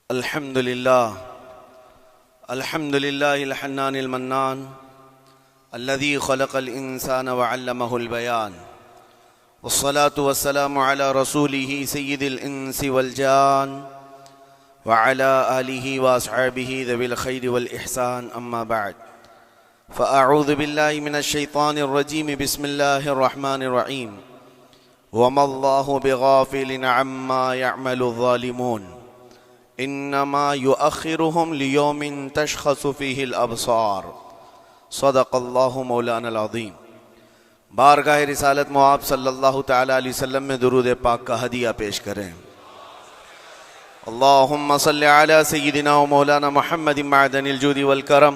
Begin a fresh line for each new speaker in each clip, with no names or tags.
الحمد لله الحنان المنان الذي خلق الإنسان وعلمه البيان والصلاة والسلام على رسوله سيد الإنس والجان وعلى آله وأصحابه ذوي الخير والإحسان أما بعد فأعوذ بالله من الشيطان الرجيم بسم الله الرحمن الرحيم وما الله بغافل عما يعمل الظالمون انما يؤخرهم ليوم تشخص فيه الابصار صدق اللہ مولانا العظیم۔ بارگاہ رسالت مواب صلی اللہ تعالی علیہ وسلم میں درود پاک کا ہدیہ پیش کریں۔ اللہم صلی علی سیدنا و مولانا محمد معدن الجود والکرم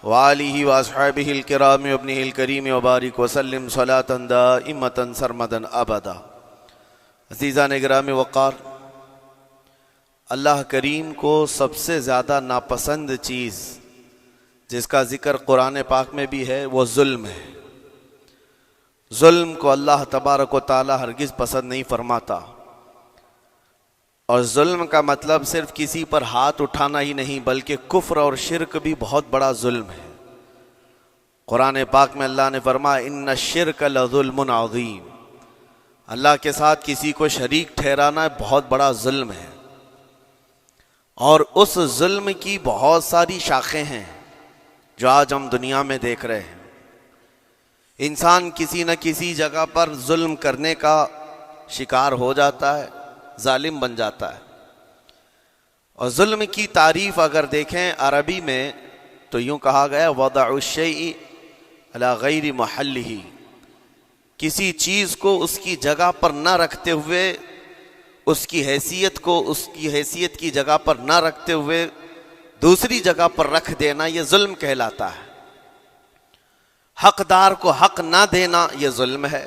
وآلہ واصحابہ الکرام وابنہ الکریم وبارک وسلم صلاة دائمة سرمدا ابدا۔ عزیزان گرامی وقار، اللہ کریم کو سب سے زیادہ ناپسند چیز جس کا ذکر قرآن پاک میں بھی ہے وہ ظلم ہے۔ ظلم کو اللہ تبارک و تعالی ہرگز پسند نہیں فرماتا، اور ظلم کا مطلب صرف کسی پر ہاتھ اٹھانا ہی نہیں بلکہ کفر اور شرک بھی بہت بڑا ظلم ہے۔ قرآن پاک میں اللہ نے فرمایا ان الشرک لظلم عظیم، اللہ کے ساتھ کسی کو شریک ٹھہرانا بہت بڑا ظلم ہے، اور اس ظلم کی بہت ساری شاخیں ہیں جو آج ہم دنیا میں دیکھ رہے ہیں۔ انسان کسی نہ کسی جگہ پر ظلم کرنے کا شکار ہو جاتا ہے، ظالم بن جاتا ہے۔ اور ظلم کی تعریف اگر دیکھیں عربی میں تو یوں کہا گیا وضع الشیء علی غیر محلہ، کسی چیز کو اس کی جگہ پر نہ رکھتے ہوئے، اس کی حیثیت کی جگہ پر نہ رکھتے ہوئے دوسری جگہ پر رکھ دینا، یہ ظلم کہلاتا ہے۔ حقدار کو حق نہ دینا یہ ظلم ہے،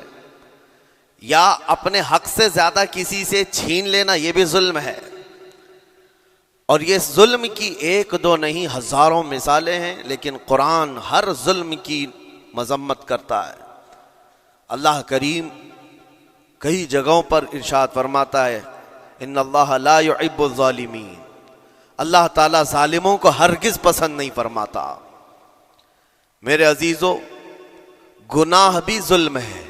یا اپنے حق سے زیادہ کسی سے چھین لینا یہ بھی ظلم ہے۔ اور یہ ظلم کی ایک دو نہیں ہزاروں مثالیں ہیں، لیکن قرآن ہر ظلم کی مذمت کرتا ہے۔ اللہ کریم کئی جگہوں پر ارشاد فرماتا ہے ان اللہ لا يحب الظالمین، اللہ تعالیٰ ظالموں کو ہرگز پسند نہیں فرماتا۔ میرے عزیزو، گناہ بھی ظلم ہے،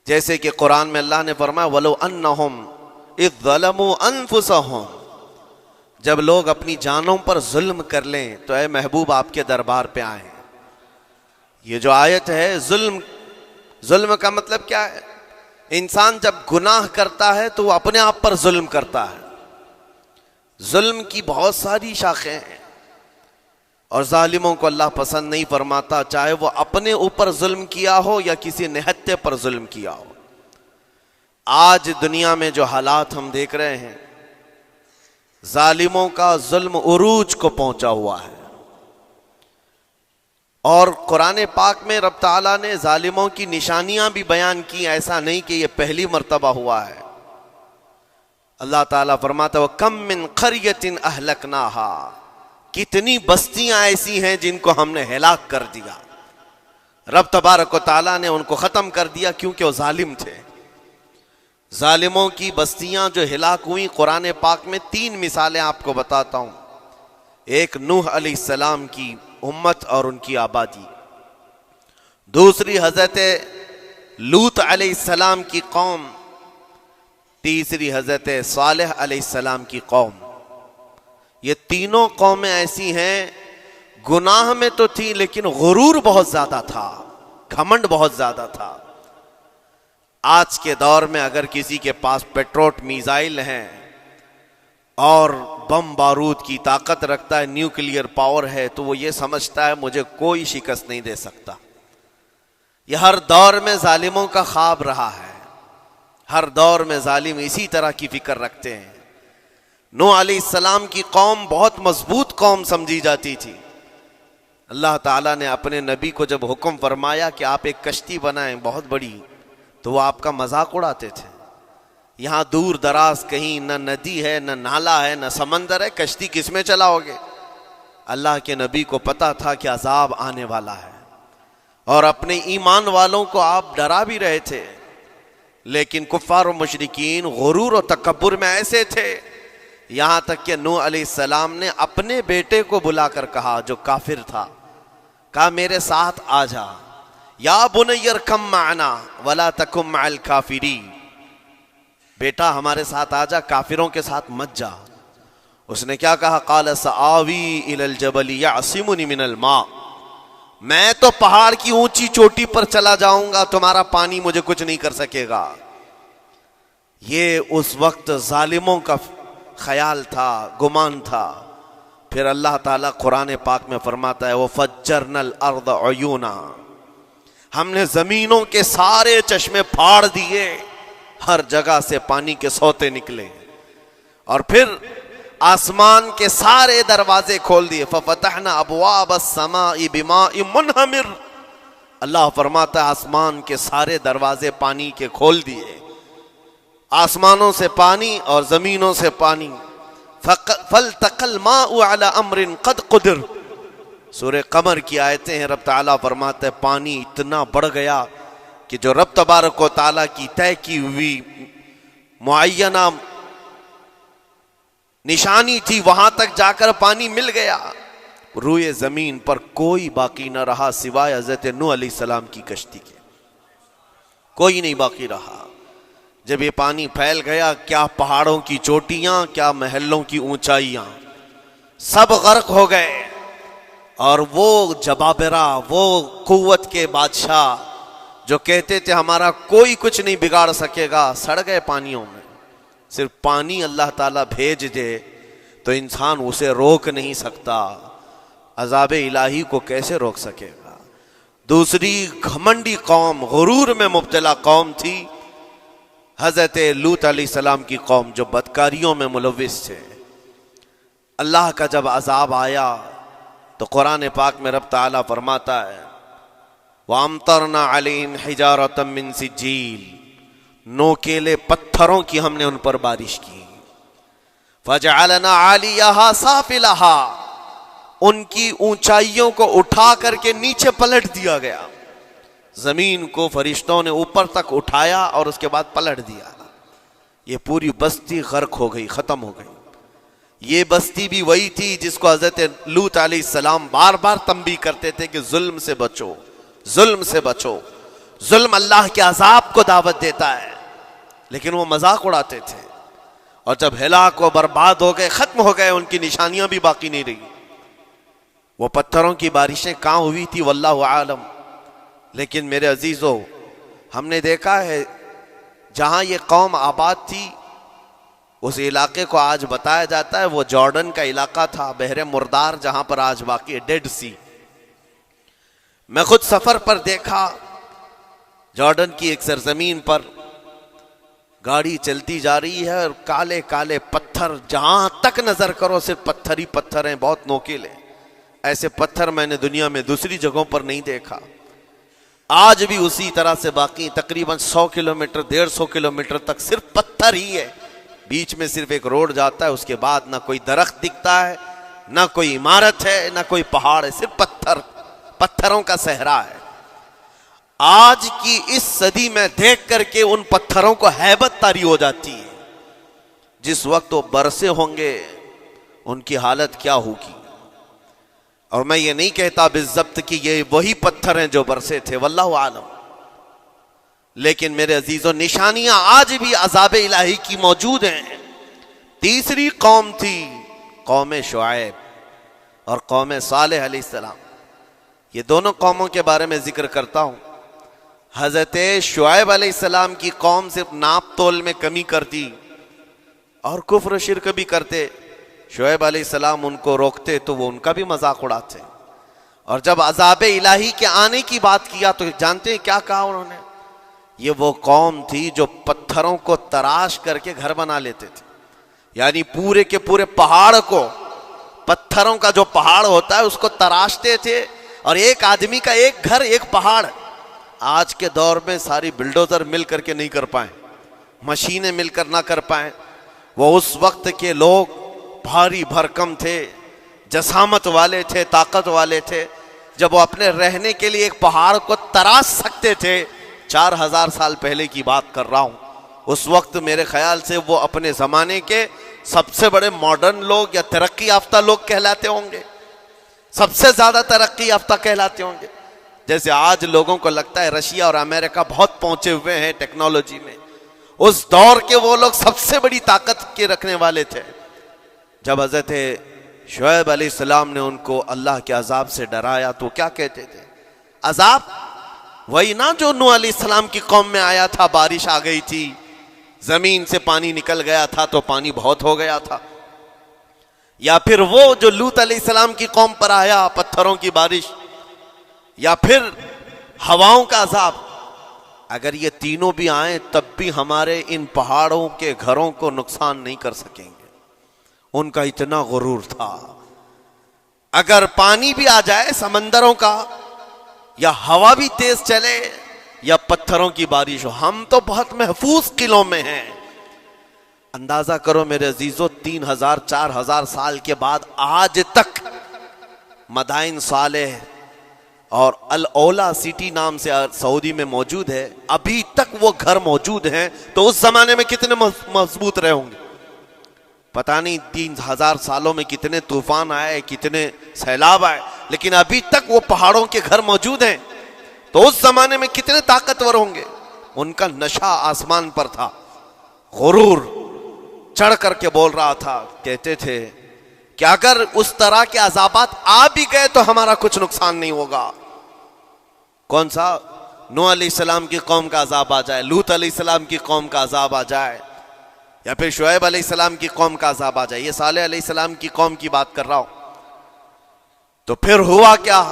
جیسے کہ قرآن میں اللہ نے فرمایا وَلَوْ أَنَّهُمْ إِذْ ظَلَمُوا أَنفُسَهُمْ، جب لوگ اپنی جانوں پر ظلم کر لیں تو اے محبوب آپ کے دربار پہ آئیں۔ یہ جو آیت ہے، ظلم کا مطلب کیا ہے؟ انسان جب گناہ کرتا ہے تو وہ اپنے آپ پر ظلم کرتا ہے۔ ظلم کی بہت ساری شاخیں ہیں، اور ظالموں کو اللہ پسند نہیں فرماتا، چاہے وہ اپنے اوپر ظلم کیا ہو یا کسی نہتے پر ظلم کیا ہو۔ آج دنیا میں جو حالات ہم دیکھ رہے ہیں، ظالموں کا ظلم عروج کو پہنچا ہوا ہے، اور قرآن پاک میں رب تعالیٰ نے ظالموں کی نشانیاں بھی بیان کی، ایسا نہیں کہ یہ پہلی مرتبہ ہوا ہے۔ اللہ تعالیٰ فرماتا ہے وَكَم مِّن قَرْيَةٍ أَهْلَكْنَاهَا، کتنی بستیاں ایسی ہیں جن کو ہم نے ہلاک کر دیا۔ رب تبارک و تعالیٰ نے ان کو ختم کر دیا کیونکہ وہ ظالم تھے۔ ظالموں کی بستیاں جو ہلاک ہوئیں، قرآن پاک میں 3 مثالیں آپ کو بتاتا ہوں۔ ایک نوح علیہ السلام کی امت اور ان کی آبادی، دوسری حضرت لوط علیہ السلام کی قوم، تیسری حضرت صالح علیہ السلام کی قوم۔ یہ تینوں قومیں ایسی ہیں، گناہ میں تو تھی لیکن غرور بہت زیادہ تھا، گھمنڈ بہت زیادہ تھا۔ آج کے دور میں اگر کسی کے پاس پیٹروٹ میزائل ہیں اور بم بارود کی طاقت رکھتا ہے، نیوکلیئر پاور ہے، تو وہ یہ سمجھتا ہے مجھے کوئی شکست نہیں دے سکتا۔ یہ ہر دور میں ظالموں کا خواب رہا ہے، ہر دور میں ظالم اسی طرح کی فکر رکھتے ہیں۔ نوح علیہ السلام کی قوم بہت مضبوط قوم سمجھی جاتی تھی۔ اللہ تعالیٰ نے اپنے نبی کو جب حکم فرمایا کہ آپ ایک کشتی بنائیں بہت بڑی، تو وہ آپ کا مذاق اڑاتے تھے۔ یہاں دور دراز کہیں نہ ندی ہے، نہ نالا ہے، نہ سمندر ہے، کشتی کس میں چلاؤ گے؟ اللہ کے نبی کو پتا تھا کہ عذاب آنے والا ہے، اور اپنے ایمان والوں کو آپ ڈرا بھی رہے تھے، لیکن کفار و مشرکین غرور و تکبر میں ایسے تھے یہاں تک کہ نوح علیہ السلام نے اپنے بیٹے کو بلا کر کہا جو کافر تھا، کہا میرے ساتھ آ جا، یا بنی ارکم معنا ولا تکن مع الکافرین، بیٹا ہمارے ساتھ آ جا، کافروں کے ساتھ مت جا۔ اس نے کیا کہا؟ قال سآوی الی الجبل یعصمنی من الماء، میں تو پہاڑ کی اونچی چوٹی پر چلا جاؤں گا، تمہارا پانی مجھے کچھ نہیں کر سکے گا۔ یہ اس وقت ظالموں کا خیال تھا، گمان تھا۔ پھر اللہ تعالیٰ قرآن پاک میں فرماتا ہے وَفَجَّرْنَا الْأَرْضَ عُيُونًا، ہم نے زمینوں کے سارے چشمے پھاڑ دیے، ہر جگہ سے پانی کے سوتے نکلے، اور پھر آسمان کے سارے دروازے کھول دیے۔ فَفَتَحْنَا أَبْوَابَ السَّمَاءِ بِمَاءٍ مُنْهَمِرٍ، اللہ فرماتا ہے آسمان کے سارے دروازے پانی کے کھول دیے، آسمانوں سے پانی اور زمینوں سے پانی۔ فَالْتَقَى الْمَاءُ عَلَى أَمْرٍ قَدْ قُدِرَ، سورہ قمر کی آیتیں ہیں، رب تعالیٰ فرماتا ہے پانی اتنا بڑھ گیا کہ جو رب تبارک و تعالیٰ کی طے کی ہوئی معینہ نشانی تھی وہاں تک جا کر پانی مل گیا، روئے زمین پر کوئی باقی نہ رہا سوائے حضرت نوح علیہ السلام کی کشتی کے، کوئی نہیں باقی رہا۔ جب یہ پانی پھیل گیا، کیا پہاڑوں کی چوٹیاں، کیا محلوں کی اونچائیاں، سب غرق ہو گئے، اور وہ جبابرہ، وہ قوت کے بادشاہ جو کہتے تھے ہمارا کوئی کچھ نہیں بگاڑ سکے گا، سڑ گئے پانیوں میں۔ صرف پانی اللہ تعالیٰ بھیج دے تو انسان اسے روک نہیں سکتا، عذاب الہی کو کیسے روک سکے گا؟ دوسری گھمنڈی قوم، غرور میں مبتلا قوم تھی حضرت لوط علیہ السلام کی قوم، جو بدکاریوں میں ملوث تھے۔ اللہ کا جب عذاب آیا تو قرآن پاک میں رب تعالیٰ فرماتا ہے وَأَمْطَرْنَا عَلَيْهِمْ حِجَارَةً مِّن سِجِّيلٍ، نوکیلے پتھروں کی ہم نے ان پر بارش کی۔ فَجَعَلْنَا عَالِيَهَا سَافِلَهَا، ان کی اونچائیوں کو اٹھا کر کے نیچے پلٹ دیا گیا، زمین کو فرشتوں نے اوپر تک اٹھایا اور اس کے بعد پلٹ دیا۔ یہ پوری بستی غرق ہو گئی، ختم ہو گئی۔ یہ بستی بھی وہی تھی جس کو حضرت لوط علیہ السلام بار بار تنبیہ کرتے تھے کہ ظلم سے بچو، ظلم سے بچو، ظلم اللہ کے عذاب کو دعوت دیتا ہے، لیکن وہ مذاق اڑاتے تھے، اور جب ہلاک و برباد ہو گئے، ختم ہو گئے، ان کی نشانیاں بھی باقی نہیں رہی۔ وہ پتھروں کی بارشیں کہاں ہوئی تھی واللہ عالم، لیکن میرے عزیزو ہم نے دیکھا ہے جہاں یہ قوم آباد تھی اس علاقے کو آج بتایا جاتا ہے وہ جارڈن کا علاقہ تھا، بحر مردار جہاں پر آج باقی ہے، ڈیڈ سی۔ میں خود سفر پر دیکھا، جارڈن کی ایک سرزمین پر گاڑی چلتی جا رہی ہے اور کالے کالے پتھر، جہاں تک نظر کرو صرف پتھر ہی پتھر ہیں، بہت نوکیلے۔ ایسے پتھر میں نے دنیا میں دوسری جگہوں پر نہیں دیکھا۔ آج بھی اسی طرح سے باقی، تقریباً 100 کلومیٹر 150 کلومیٹر تک صرف پتھر ہی ہے، بیچ میں صرف ایک روڈ جاتا ہے، اس کے بعد نہ کوئی درخت دکھتا ہے، نہ کوئی عمارت ہے، نہ کوئی پہاڑ ہے، صرف پتھر، پتھروں کا صحرا ہے۔ آج کی اس صدی میں دیکھ کر کے ان پتھروں کو ہیبت طاری ہو جاتی ہے، جس وقت وہ برسے ہوں گے ان کی حالت کیا ہوگی۔ اور میں یہ نہیں کہتا بالضبط کہ یہ وہی پتھر ہیں جو برسے تھے، واللہ عالم، لیکن میرے عزیزو نشانیاں آج بھی عذاب الہی کی موجود ہیں۔ تیسری قوم تھی قوم شعیب اور قوم صالح علیہ السلام۔ یہ دونوں قوموں کے بارے میں ذکر کرتا ہوں۔ حضرت شعیب علیہ السلام کی قوم صرف ناپ تول میں کمی کرتی اور کفر و شرک بھی کرتے، شعیب علیہ السلام ان کو روکتے تو وہ ان کا بھی مذاق اڑاتے، اور جب عذاب الہی کے آنے کی بات کیا تو جانتے ہیں کیا کہا انہوں نے؟ یہ وہ قوم تھی جو پتھروں کو تراش کر کے گھر بنا لیتے تھے، یعنی پورے کے پورے پہاڑ کو، پتھروں کا جو پہاڑ ہوتا ہے اس کو تراشتے تھے، اور ایک آدمی کا ایک گھر ایک پہاڑ۔ آج کے دور میں ساری بلڈوزر مل کر کے نہیں کر پائیں، مشینیں مل کر نہ کر پائیں، وہ اس وقت کے لوگ بھاری بھرکم تھے، جسامت والے تھے، طاقت والے تھے، جب وہ اپنے رہنے کے لیے ایک پہاڑ کو تراش سکتے تھے۔ 4000 سال پہلے کی بات کر رہا ہوں، اس وقت میرے خیال سے وہ اپنے زمانے کے سب سے بڑے ماڈرن لوگ یا ترقی یافتہ لوگ کہلاتے ہوں گے، سب سے زیادہ ترقی یافتہ کہلاتے ہوں گے. جیسے آج لوگوں کو لگتا ہے رشیا اور امریکہ بہت پہنچے ہوئے ہیں ٹیکنالوجی میں، اس دور کے وہ لوگ سب سے بڑی طاقت کے رکھنے والے تھے. جب حضرت شعیب علیہ السلام نے ان کو اللہ کے عذاب سے ڈرایا تو کیا کہتے تھے؟ عذاب وہی نا جو نوح علیہ السلام کی قوم میں آیا تھا، بارش آ گئی تھی، زمین سے پانی نکل گیا تھا تو پانی بہت ہو گیا تھا. یا پھر وہ جو لوط علیہ السلام کی قوم پر آیا، پتھروں کی بارش، یا پھر ہواؤں کا عذاب. اگر یہ تینوں بھی آئیں تب بھی ہمارے ان پہاڑوں کے گھروں کو نقصان نہیں کر سکیں گے. ان کا اتنا غرور تھا. اگر پانی بھی آ جائے سمندروں کا، یا ہوا بھی تیز چلے، یا پتھروں کی بارش ہو، ہم تو بہت محفوظ قلعوں میں ہیں. اندازہ کرو میرے عزیزو، 3000 4000 سال کے بعد آج تک مدائن صالح اور الاولا سٹی نام سے سعودی میں موجود ہے، ابھی تک وہ گھر موجود ہیں. تو اس زمانے میں کتنے مضبوط رہے ہوں گے؟ پتہ نہیں 3000 سالوں میں کتنے طوفان آئے، کتنے سیلاب آئے، لیکن ابھی تک وہ پہاڑوں کے گھر موجود ہیں. تو اس زمانے میں کتنے طاقتور ہوں گے. ان کا نشہ آسمان پر تھا، غرور چڑھ کر کے بول رہا تھا. کہتے تھے کہ اگر اس طرح کے عذابات آ بھی گئے تو ہمارا کچھ نقصان نہیں ہوگا. کون سا؟ نوح علیہ السلام کی قوم کا عذاب آ جائے، لوط علیہ السلام کی قوم کا عذاب آ جائے، یا پھر شعیب علیہ السلام کی قوم کا عذاب آ جائے. یہ صالح علیہ السلام کی قوم کی بات کر رہا ہوں. تو پھر ہوا کیا؟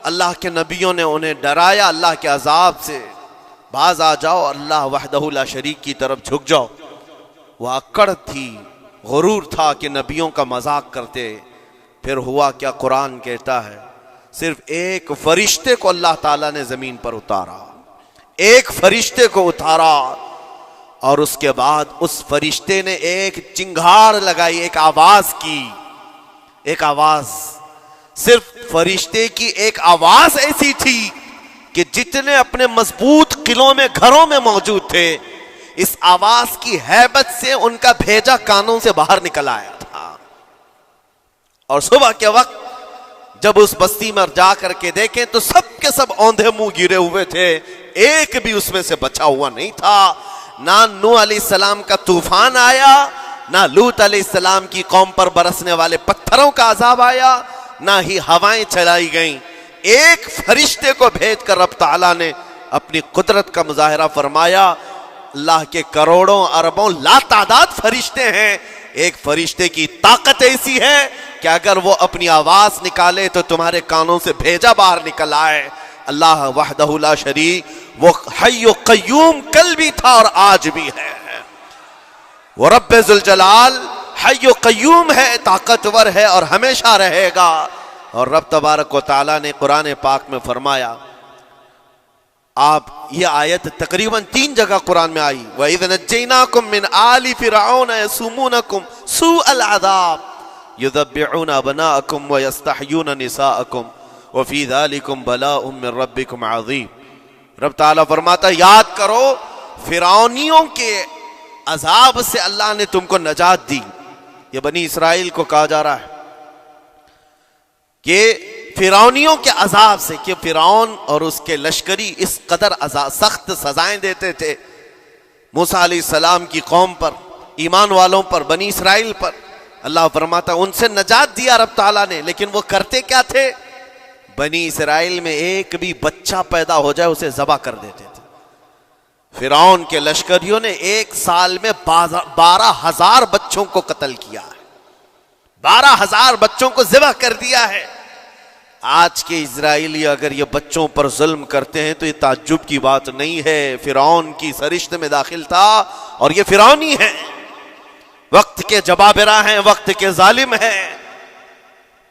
اللہ کے نبیوں نے انہیں ڈرایا اللہ کے عذاب سے. باز آ جاؤ، اللہ وحدہ لا شریک کی طرف جھک جاؤ. وہ اکڑ تھی، غرور تھا کہ نبیوں کا مذاق کرتے. پھر ہوا کیا؟ قرآن کہتا ہے صرف ایک فرشتے کو اللہ تعالیٰ نے زمین پر اتارا، ایک فرشتے کو اتارا، اور اس کے بعد اس فرشتے نے ایک چنگھاڑ لگائی، ایک آواز کی. ایک آواز، صرف فرشتے کی ایک آواز ایسی تھی کہ جتنے اپنے مضبوط قلعوں میں گھروں میں موجود تھے، اس آواز کی ہیبت سے ان کا بھیجا کانوں سے باہر نکل آیا تھا. اور صبح کے وقت جب اس بستی میں جا کر کے دیکھیں تو سب کے سب اوندھے منہ گرے ہوئے تھے، ایک بھی اس میں سے بچا ہوا نہیں تھا. نہ نوح علیہ السلام کا طوفان آیا، نہ لوط علیہ السلام کی قوم پر برسنے والے پتھروں کا عذاب آیا، نہ ہی ہوائیں چلائی گئیں. ایک فرشتے کو بھیج کر رب تعالیٰ نے اپنی قدرت کا مظاہرہ فرمایا. اللہ کے کروڑوں اربوں لا تعداد فرشتے ہیں، ایک فرشتے کی طاقت ایسی ہے کہ اگر وہ اپنی آواز نکالے تو تمہارے کانوں سے بھیجا باہر نکل آئے. اللہ وحدہ لا شریک، وہ حی و قیوم کل بھی تھا اور آج بھی ہے. وہ رب ذوالجلال حی و قیوم ہے، طاقتور ہے اور ہمیشہ رہے گا. اور رب تبارک و تعالیٰ نے قرآن پاک میں فرمایا، آپ یہ آیت تقریباً 3 جگہ قرآن میں آئی، وَإِذْ نَجَّيْنَاكُمْ مِنْ آلِ فِرْعَوْنَ يَسُومُونَكُمْ سُوءَ الْعَذَابِ يُذَبِّحُونَ أَبْنَاءَكُمْ وَيَسْتَحْيُونَ نِسَاءَكُمْ وَفِي ذَلِكُمْ بَلَاءٌ مِّن رَبِّكُمْ عَظِيمٌ. رب تعالیٰ فرماتا ہے یاد کرو فرعونیوں کے عذاب سے اللہ نے تم کو نجات دی. یہ بنی اسرائیل کو کہا جا رہا ہے کہ فرعونیوں کے عذاب سے، کہ فرعون اور اس کے لشکری اس قدر سخت سزائیں دیتے تھے موسیٰ علیہ السلام کی قوم پر، ایمان والوں پر، بنی اسرائیل پر. اللہ فرماتا ان سے نجات دیا رب تعالیٰ نے، لیکن وہ کرتے کیا تھے؟ بنی اسرائیل میں ایک بھی بچہ پیدا ہو جائے اسے ذبح کر دیتے تھے. فرعون کے لشکریوں نے ایک سال میں 12,000 بچوں کو قتل کیا ہے، 12,000 بچوں کو ذبح کر دیا ہے. آج کے اسرائیلی اگر یہ بچوں پر ظلم کرتے ہیں تو یہ تعجب کی بات نہیں ہے. فرعون کی سرشت میں داخل تھا اور یہ فرعونی ہے، وقت کے جبابرہ ہیں، وقت کے ظالم ہیں.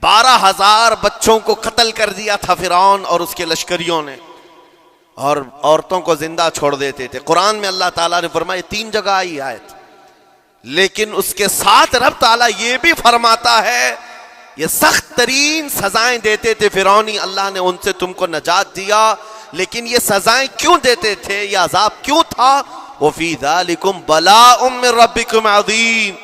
12,000 بچوں کو قتل کر دیا تھا فرعون اور اس کے لشکریوں نے، اور عورتوں کو زندہ چھوڑ دیتے تھے. قرآن میں اللہ تعالیٰ نے فرمایا 3 جگہ آئی آیت، لیکن اس کے ساتھ رب تعالیٰ یہ بھی فرماتا ہے یہ سخت ترین سزائیں دیتے تھے فرعونی، اللہ نے ان سے تم کو نجات دیا. لیکن یہ سزائیں کیوں دیتے تھے، یہ عذاب کیوں تھا؟ وَفِي ذَلِكُمْ بَلَاءٌ مِّن رَبِّكُمْ عَظِيمٌ،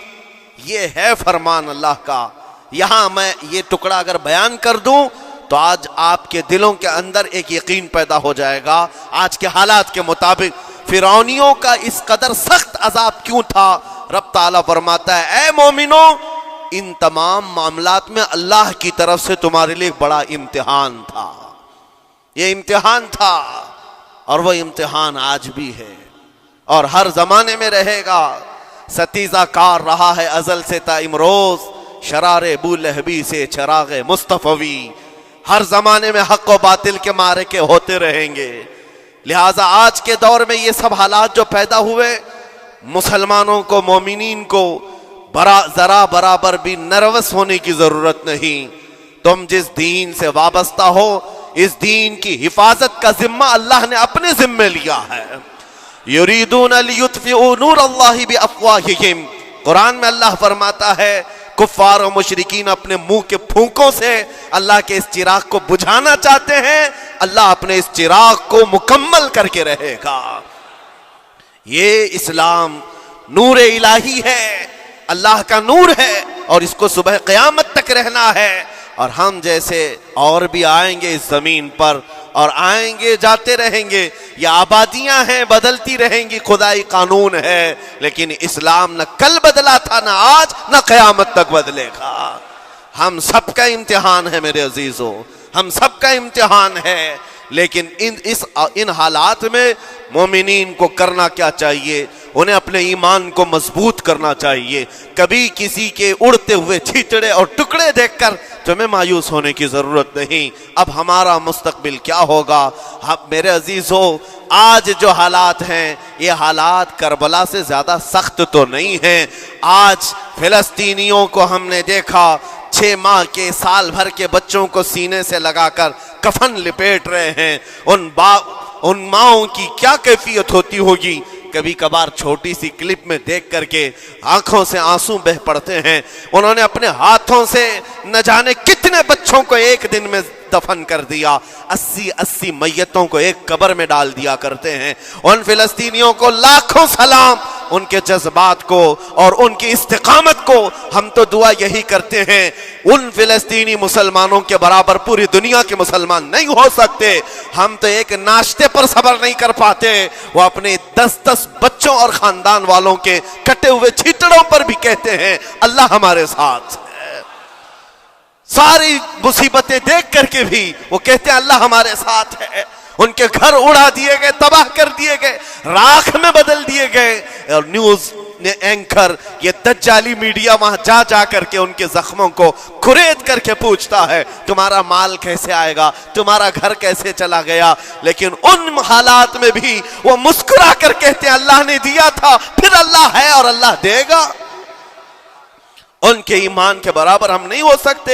یہ ہے فرمان اللہ کا۔ یہاں میں یہ ٹکڑا اگر بیان کر دوں تو آج آپ کے دلوں کے اندر ایک یقین پیدا ہو جائے گا آج کے حالات کے مطابق فرعونیوں کا اس قدر سخت عذاب کیوں تھا۔ رب تعالیٰ فرماتا ہے اے مومنو، ان تمام معاملات میں اللہ کی طرف سے تمہارے لیے ایک بڑا امتحان تھا۔ یہ امتحان تھا اور وہ امتحان آج بھی ہے اور ہر زمانے میں رہے گا۔ ستیزہ کار رہا ہے ازل سے تا امروز، شرار ابو لہبی سے چراغ مصطفی۔ ہر زمانے میں حق و باطل کے معرکے ہوتے رہیں گے، لہٰذا آج کے دور میں یہ سب حالات جو پیدا ہوئے، مسلمانوں کو، مومنین کو ذرا برابر بھی نروس ہونے کی ضرورت نہیں۔ تم جس دین سے وابستہ ہو، اس دین کی حفاظت کا ذمہ اللہ نے اپنے ذمہ لیا ہے۔ یریدون لیطفئوا نور اللہ بافواہہم، قرآن میں اللہ فرماتا ہے کفار و مشرکین اپنے منہ کے پھونکوں سے اللہ کے اس چراغ کو بجھانا چاہتے ہیں، اللہ اپنے اس چراغ کو مکمل کر کے رہے گا۔ یہ اسلام نور الہی ہے، اللہ کا نور ہے اور اس کو صبح قیامت تک رہنا ہے۔ اور ہم جیسے اور بھی آئیں گے اس زمین پر اور آئیں گے جاتے رہیں گے، یہ آبادیاں ہیں بدلتی رہیں گی، خدائی قانون ہے، لیکن اسلام نہ کل بدلا تھا، نہ آج، نہ قیامت تک بدلے گا۔ ہم سب کا امتحان ہے میرے عزیزو، ہم سب کا امتحان ہے، لیکن ان حالات میں مومنین کو کرنا کیا چاہیے؟ انہیں اپنے ایمان کو مضبوط کرنا چاہیے۔ کبھی کسی کے اڑتے ہوئے چھیٹڑے اور ٹکڑے دیکھ کر تمہیں مایوس ہونے کی ضرورت نہیں۔ اب ہمارا مستقبل کیا ہوگا؟ میرے عزیزو، آج جو حالات ہیں یہ حالات کربلا سے زیادہ سخت تو نہیں ہیں۔ آج فلسطینیوں کو ہم نے دیکھا 6 ماہ کے، سال بھر کے بچوں کو سینے سے لگا کر کفن لپیٹ رہے ہیں۔ ان ماؤں کی کیا کیفیت ہوتی ہوگی؟ کبھی کبھار چھوٹی سی کلپ میں دیکھ کر کے آنکھوں سے آنسو بہ پڑتے ہیں۔ انہوں نے اپنے ہاتھوں سے نہ جانے کتنے بچوں کو ایک دن میں دفن کر دیا، 80 میتوں کو ایک قبر میں ڈال دیا کرتے ہیں۔ ان فلسطینیوں کو لاکھوں سلام، ان کے جذبات کو اور ان کی استقامت کو ہم تو دعا یہی کرتے ہیں، ان فلسطینی مسلمانوں کے برابر پوری دنیا کے مسلمان نہیں ہو سکتے۔ ہم تو ایک ناشتے پر صبر نہیں کر پاتے، وہ اپنے 10 بچوں اور خاندان والوں کے کٹے ہوئے چھیٹڑوں پر بھی کہتے ہیں اللہ ہمارے ساتھ ہے۔ ساری مصیبتیں دیکھ کر کے بھی وہ کہتے ہیں اللہ ہمارے ساتھ ہے۔ ان کے گھر اڑا دیے گئے، تباہ کر دیے گئے، راکھ میں بدل دیے گئے، اور نیوز اینکر یہ دجالی میڈیا وہاں جا کر کے ان کے زخموں کو کھرید کر کے پوچھتا ہے تمہارا مال کیسے آئے گا، تمہارا گھر کیسے چلا گیا، لیکن ان حالات میں بھی وہ مسکرا کر کہتے ہیں اللہ نے دیا تھا، پھر اللہ ہے اور اللہ دے گا۔ ان کے ایمان کے برابر ہم نہیں ہو سکتے،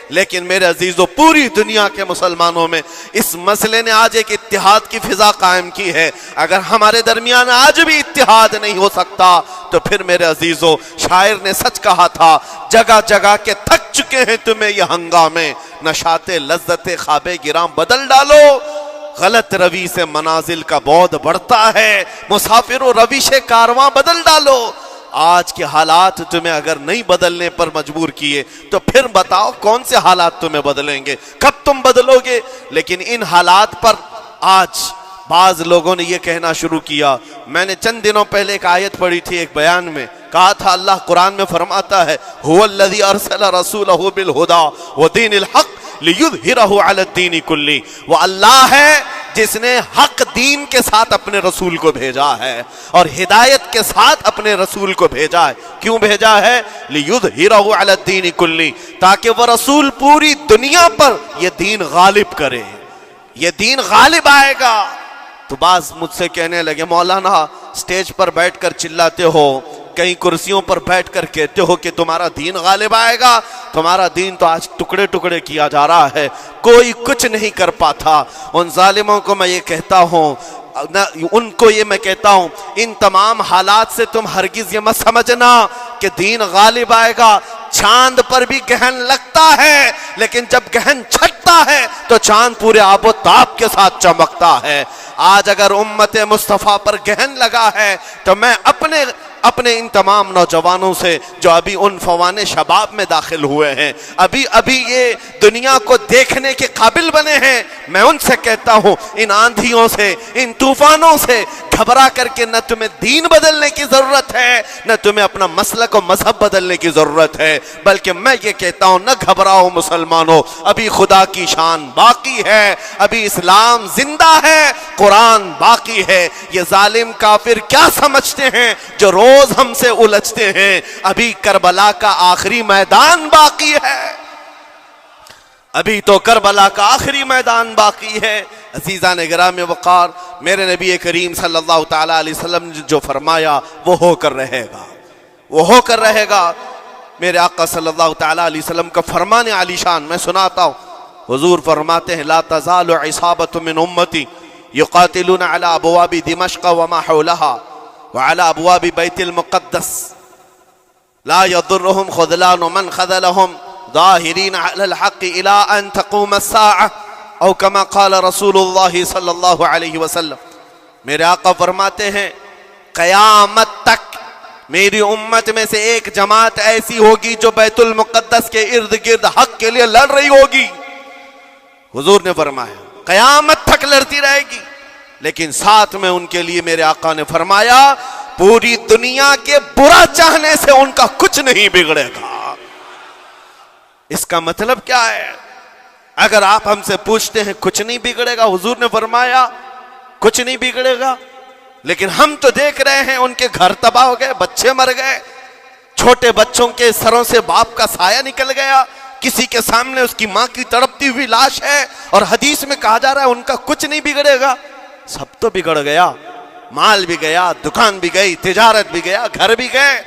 لیکن میرے عزیزو پوری دنیا کے مسلمانوں میں اس مسئلے نے آج ایک اتحاد کی فضا قائم کی ہے۔ اگر ہمارے درمیان آج بھی اتحاد نہیں ہو سکتا تو پھر میرے عزیزو شاعر نے سچ کہا تھا، جگہ جگہ کے تھک چکے ہیں تمہیں یہ ہنگامے، نشاط لذت خواب گراں بدل ڈالو، غلط روی سے منازل کا بعد بڑھتا ہے، مسافر و روش کارواں بدل ڈالو۔ آج کے حالات تمہیں اگر نہیں بدلنے پر مجبور کیے تو پھر بتاؤ کون سے حالات تمہیں بدلیں گے، کب تم بدلو گے؟ لیکن ان حالات پر آج بعض لوگوں نے یہ کہنا شروع کیا۔ میں نے چند دنوں پہلے ایک آیت پڑھی تھی، ایک بیان میں کہا تھا اللہ قرآن میں فرماتا ہے هو الذی ارسل رسولہ بالہدی ودین الحق لیظہرہ علی الدین کلہ، وہ اللہ ہے جس نے حق دین کے ساتھ اپنے رسول کو بھیجا ہے اور ہدایت کے ساتھ اپنے رسول کو بھیجا ہے۔ کیوں بھیجا ہے؟ لیظہرہ علی الدین کلہ، تاکہ وہ رسول پوری دنیا پر یہ دین غالب کرے، یہ دین غالب آئے گا۔ تو بعض مجھ سے کہنے لگے مولانا سٹیج پر بیٹھ کر چلاتے ہو، کئی کرسیوں پر بیٹھ کر کہتے ہو کہ تمہارا دین غالب آئے گا، تمہارا دین تو آج ٹکڑے ٹکڑے کیا جا رہا ہے، کوئی کچھ نہیں کر پاتا۔ ان ظالموں کو میں یہ کہتا ہوں، ان کو یہ میں کہتا ہوں، ان تمام حالات سے تم ہرگز یہ مت سمجھنا کہ دین غالب آئے گا۔ چاند پر بھی گہن لگتا ہے، لیکن جب گہن چھٹتا ہے تو چاند پورے آب و تاب کے ساتھ چمکتا ہے۔ آج اگر امت مصطفیٰ پر گہن لگا ہے تو میں اپنے ان تمام نوجوانوں سے جو ابھی ان فوان شباب میں داخل ہوئے ہیں، ابھی یہ دنیا کو دیکھنے کے قابل بنے ہیں، میں ان سے کہتا ہوں ان آندھیوں سے، ان طوفانوں سے گھبرا کر کے نہ تمہیں دین بدلنے کی ضرورت ہے، نہ تمہیں اپنا مسلک و مذہب بدلنے کی ضرورت ہے، بلکہ میں یہ کہتا ہوں نہ گھبراؤ مسلمانوں، ابھی خدا کی شان باقی ہے، ابھی اسلام زندہ ہے، قرآن باقی ہے۔ یہ ظالم کافر کیا سمجھتے ہیں جو روز ہم سے الجھتے ہیں؟ ابھی کربلا کا آخری میدان باقی ہے، ابھی تو کربلا کا آخری میدان باقی ہے۔ عزیزان گرامی وقار، میرے نبی کریم صلی اللہ تعالی علیہ وسلم نے جو فرمایا وہ ہو کر رہے گا، وہ ہو کر رہے گا۔ میرے آقا صلی اللہ تعالی علیہ وسلم کا فرمان عالی شان میں سناتا ہوں۔ حضور فرماتے ہیں لا تزال عصابۃ من امتی یقاتلون علی ابواب دمشق وما حولها وعلى ابواب بیت المقدس لا يضرهم خذلان من خذلهم ظاہرین علی الحق الى ان تقوم الساعة او کما قال رسول اللہ صلی اللہ علیہ وسلم۔ میرے آقا فرماتے ہیں قیامت تک میری امت میں سے ایک جماعت ایسی ہوگی جو بیت المقدس کے ارد گرد حق کے لیے لڑ رہی ہوگی۔ حضور نے فرمایا قیامت تک لڑتی رہے گی، لیکن ساتھ میں ان کے لیے میرے آقا نے فرمایا پوری دنیا کے برا چاہنے سے ان کا کچھ نہیں بگڑے گا۔ اس کا مطلب کیا ہے؟ اگر آپ ہم سے پوچھتے ہیں کچھ نہیں بگڑے گا، حضور نے فرمایا کچھ نہیں بگڑے گا، لیکن ہم تو دیکھ رہے ہیں ان کے گھر تباہ ہو گئے، بچے مر گئے، چھوٹے بچوں کے سروں سے باپ کا سایہ نکل گیا، کسی کے سامنے اس کی ماں کی تڑپتی ہوئی لاش ہے، اور حدیث میں کہا جا رہا ہے ان کا کچھ نہیں بگڑے گا۔ سب تو بگڑ گیا، مال بھی گیا، دکان بھی گئی، تجارت بھی گیا، گھر بھی گئے،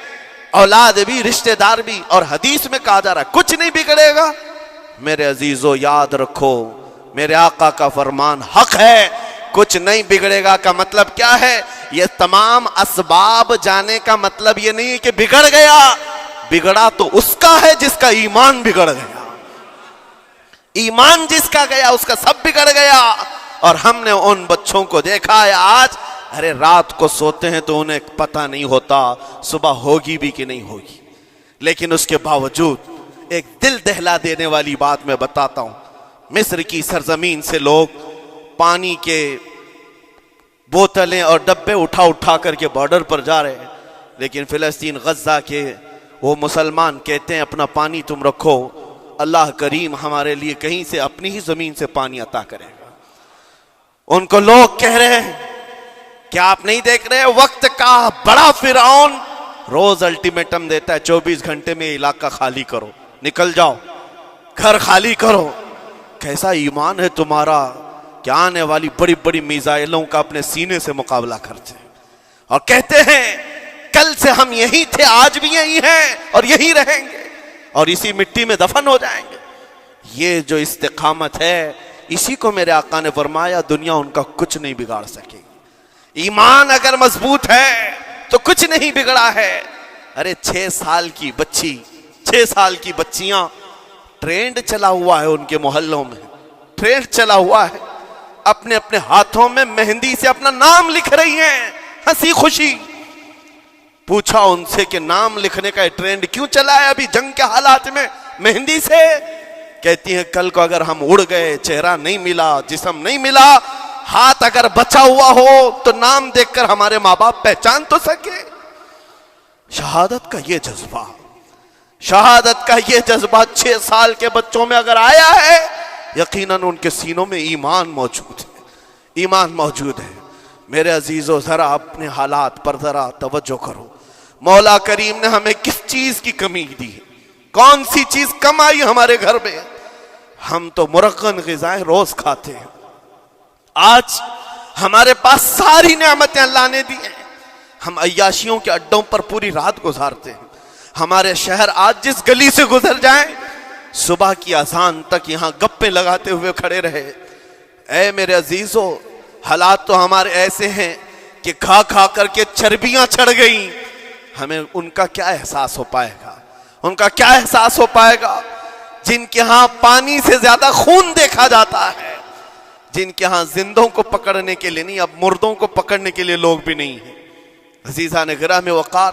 اولاد بھی، رشتہ دار بھی، اور حدیث میں کہا جا رہا ہے کچھ نہیں بگڑے گا۔ میرے عزیزو یاد رکھو میرے آقا کا فرمان حق ہے، کچھ نہیں بگڑے گا کا مطلب کیا ہے؟ یہ تمام اسباب جانے کا مطلب یہ نہیں کہ بگڑ گیا، بگڑا تو اس کا ہے جس کا ایمان بگڑ گیا، ایمان جس کا گیا اس کا سب بگڑ گیا۔ اور ہم نے ان بچوں کو دیکھا ہے آج، ارے رات کو سوتے ہیں تو انہیں پتہ نہیں ہوتا صبح ہوگی بھی کہ نہیں ہوگی، لیکن اس کے باوجود ایک دل دہلا دینے والی بات میں بتاتا ہوں۔ مصر کی سرزمین سے لوگ پانی کے بوتلیں اور ڈبے اٹھا کر کے بارڈر پر جا رہے ہیں، لیکن فلسطین غزہ کے وہ مسلمان کہتے ہیں اپنا پانی تم رکھو، اللہ کریم ہمارے لیے کہیں سے اپنی ہی زمین سے پانی عطا کرے گا۔ ان کو لوگ کہہ رہے ہیں کیا آپ نہیں دیکھ رہے وقت کا بڑا فرعون روز الٹیمیٹم دیتا ہے 24 گھنٹے میں علاقہ خالی کرو، نکل جاؤ، گھر خالی کرو۔ کیسا ایمان ہے تمہارا کہ آنے والی بڑی بڑی میزائلوں کا اپنے سینے سے مقابلہ کرتے ہیں، اور کہتے ہیں کل سے ہم یہی تھے، آج بھی یہی ہیں اور یہی رہیں گے اور اسی مٹی میں دفن ہو جائیں گے۔ یہ جو استقامت ہے، اسی کو میرے آقا نے فرمایا دنیا ان کا کچھ نہیں بگاڑ سکے گی۔ ایمان اگر مضبوط ہے تو کچھ نہیں بگڑا ہے۔ ارے 6 سال کی بچی، 6 سال کی بچیاں، ٹرینڈ چلا ہوا ہے ان کے محلوں میں، ٹرینڈ چلا ہوا ہے، اپنے اپنے ہاتھوں میں مہندی سے اپنا نام لکھ رہی ہیں ہنسی خوشی۔ پوچھا ان سے کہ نام لکھنے کا ٹرینڈ کیوں چلا ہے ابھی جنگ کے حالات میں مہندی سے؟ کہتی ہیں کل کو اگر ہم اڑ گئے، چہرہ نہیں ملا، جسم نہیں ملا، ہاتھ اگر بچا ہوا ہو تو نام دیکھ کر ہمارے ماں باپ پہچان تو سکے۔ شہادت کا یہ جذبہ، شہادت کا یہ جذبہ 6 سال کے بچوں میں اگر آیا ہے، یقیناً ان کے سینوں میں ایمان موجود ہے، ایمان موجود ہے۔ میرے عزیزو ذرا اپنے حالات پر ذرا توجہ کرو، مولا کریم نے ہمیں کس چیز کی کمی دی ہے؟ کون سی چیز کم آئی ہمارے گھر میں؟ ہم تو مرغن غذائیں روز کھاتے ہیں، آج ہمارے پاس ساری نعمتیں اللہ نے دی ہیں، ہم عیاشیوں کے اڈوں پر پوری رات گزارتے ہیں۔ ہمارے شہر آج جس گلی سے گزر جائیں صبح کی اذان تک یہاں گپے لگاتے ہوئے کھڑے رہے۔ اے میرے عزیزو حالات تو ہمارے ایسے ہیں کہ کھا کھا کر کے چربیاں چڑھ گئیں، ہمیں ان کا کیا احساس ہو پائے گا؟ ان کا کیا احساس ہو پائے گا جن کے ہاں پانی سے زیادہ خون دیکھا جاتا ہے، جن کے ہاں زندوں کو پکڑنے کے لیے نہیں اب مردوں کو پکڑنے کے لیے لوگ بھی نہیں ہیں۔ عزیزان گرامی وقار،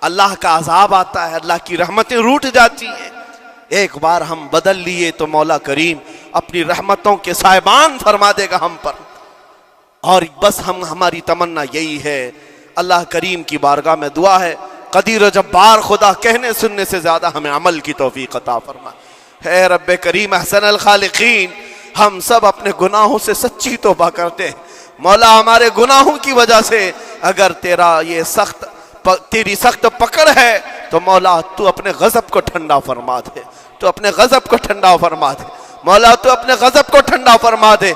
اللہ کا عذاب آتا ہے، اللہ کی رحمتیں روٹ جاتی ہیں۔ ایک بار ہم بدل لیے تو مولا کریم اپنی رحمتوں کے سائبان فرما دے گا ہم پر، اور بس ہماری تمنا یہی ہے۔ اللہ کریم کی بارگاہ میں دعا ہے، قدیر و جبار خدا کہنے سننے سے زیادہ ہمیں عمل کی توفیق عطا فرما۔ اے رب کریم احسن الخالقین، ہم سب اپنے گناہوں سے سچی توبہ کرتے ہیں مولا۔ ہمارے گناہوں کی وجہ سے اگر تیری سخت پکڑ ہے تو مولا تو اپنے غضب کو ٹھنڈا فرما دے، تو اپنے غضب کو ٹھنڈا فرما دے مولا، تو اپنے غضب کو ٹھنڈا فرما دے۔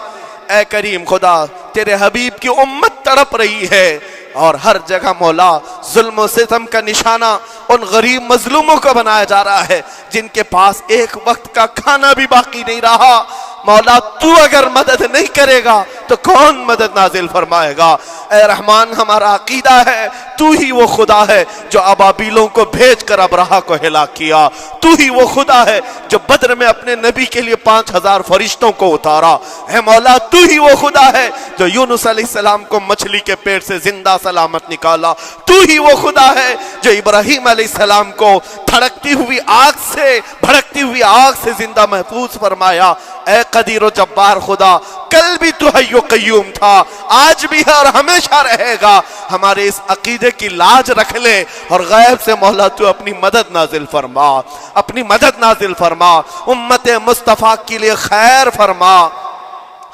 اے کریم خدا، تیرے حبیب کی امت تڑپ رہی ہے، اور ہر جگہ مولا ظلم و ستم کا نشانہ ان غریب مظلوموں کو بنایا جا رہا ہے جن کے پاس ایک وقت کا کھانا بھی باقی نہیں رہا۔ مولا تو اگر مدد نہیں کرے گا تو کون مدد نازل فرمائے گا؟ اے رحمان، ہمارا عقیدہ ہے تو ہی وہ خدا ہے جو ابابیلوں کو بھیج کر ابرہہ کو ہلاک کیا، تو ہی وہ خدا ہے جو بدر میں اپنے نبی کے لیے 5000 فرشتوں کو اتارا۔ اے مولا، تو ہی وہ خدا ہے جو یونس علیہ السلام کو مچھلی کے پیٹ سے زندہ سلامت نکالا، تو ہی وہ خدا ہے جو ابراہیم علیہ السلام کو بھڑکتی ہوئی آگ سے زندہ محفوظ فرمایا۔ اے قدیر و جبار خدا، کل بھی تو حی و قیوم تھا، آج بھی ہے اور ہمیشہ رہے گا۔ ہمارے اس عقیدے کی لاج رکھ لے، اور غیب سے مولا تو اپنی مدد نازل فرما، اپنی مدد نازل فرما، امت مصطفیٰ کے لیے خیر فرما،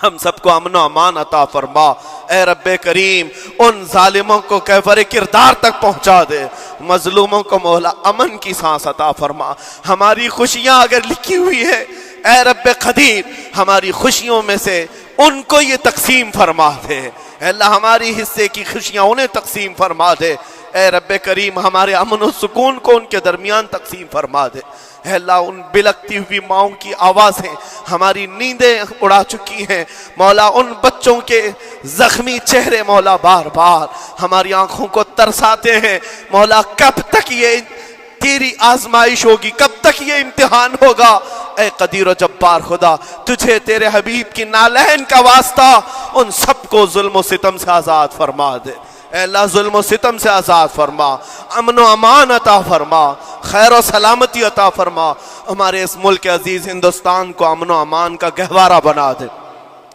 ہم سب کو امن و امان عطا فرما۔ اے رب کریم، ان ظالموں کو کیفر کردار تک پہنچا دے، مظلوموں کو مولا امن کی سانس عطا فرما۔ ہماری خوشیاں اگر لکھی ہوئی ہے اے رب قدیر، ہماری خوشیوں میں سے ان کو یہ تقسیم فرما دے۔ اے اللہ، ہماری حصے کی خوشیاں انہیں تقسیم فرما دے۔ اے رب کریم، ہمارے امن و سکون کو ان کے درمیان تقسیم فرما دے۔ اے اللہ، ان بلکتی ہوئی ماؤں کی آوازیں ہماری نیندیں اڑا چکی ہیں مولا، ان بچوں کے زخمی چہرے مولا بار بار ہماری آنکھوں کو ترساتے ہیں مولا۔ کب تک یہ تیری آزمائش ہوگی، کب تک یہ امتحان ہوگا؟ اے قدیر و جبار خدا، تجھے تیرے حبیب کی نالین کا واسطہ ان سب کو ظلم و ستم سے آزاد فرما دے۔ اے اللہ، ظلم و ستم سے آزاد فرما، امن و امان عطا فرما، خیر و سلامتی عطا فرما۔ ہمارے اس ملک عزیز ہندوستان کو امن و امان کا گہوارہ بنا دے۔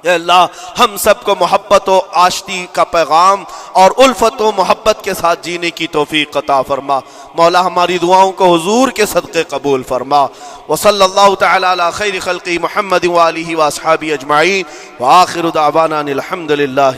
اے اللہ، ہم سب کو محبت و آشتی کا پیغام اور الفت و محبت کے ساتھ جینے کی توفیق عطا فرما۔ مولا، ہماری دعاؤں کو حضور کے صدقے قبول فرما۔ وصلی اللہ تعالی علی خیر خلقہ محمد وآلہ واصحابہ اجمعین، وآخر دعوانا الحمد للہ۔